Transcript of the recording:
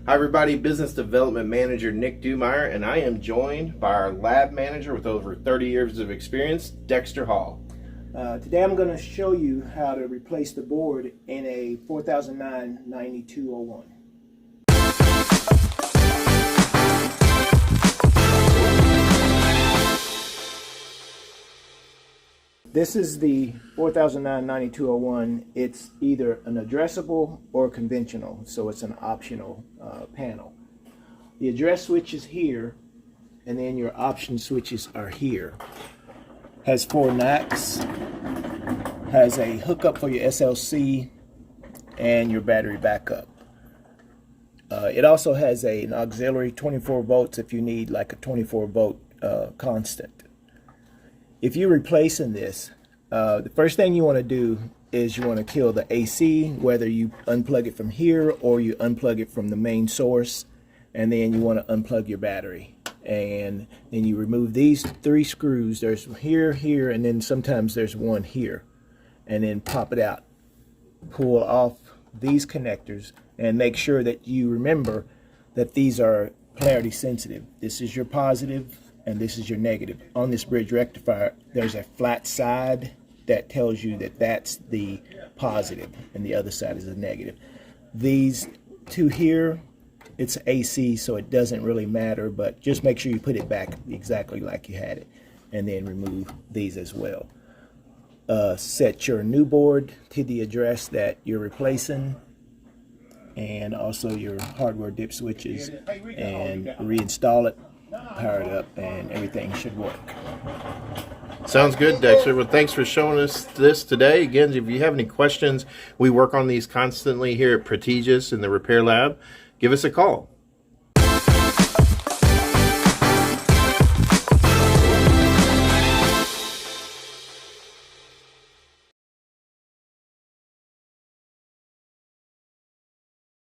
Hi everybody, Business Development Manager Nick Dumeyer, and I am joined by our lab manager with over 30 years of experience, Dexter Hall. Today I'm going to show you how to replace the board in a 4009-9201. This is the 4009-9201. It's either an addressable or conventional, so it's an optional panel. The address switch is here, and then your option switches are here. Has 4 NACs, has a hookup for your SLC and your battery backup. It also has an auxiliary 24 volts if you need like a 24 volt constant. If you're replacing this, the first thing you want to do is you want to kill the AC, whether you unplug it from here or you unplug it from the main source, and then you want to unplug your battery. And then you remove these 3 screws. There's here, here, and then sometimes there's one here. And then pop it out. Pull off these connectors and make sure that you remember that these are polarity sensitive. This is your positive and this is your negative. On this bridge rectifier, there's a flat side that tells you that that's the positive and the other side is the negative. These 2 here, it's AC, so it doesn't really matter, but just make sure you put it back exactly like you had it, and then remove these as well. Set your new board to the address that you're replacing, and also your hardware dip switches, and reinstall it, power it up, and everything should work. Sounds good, Dexter. Well, thanks for showing us this today. Again, if you have any questions, we work on these constantly here at Protegis in the Repair Lab. Give us a call.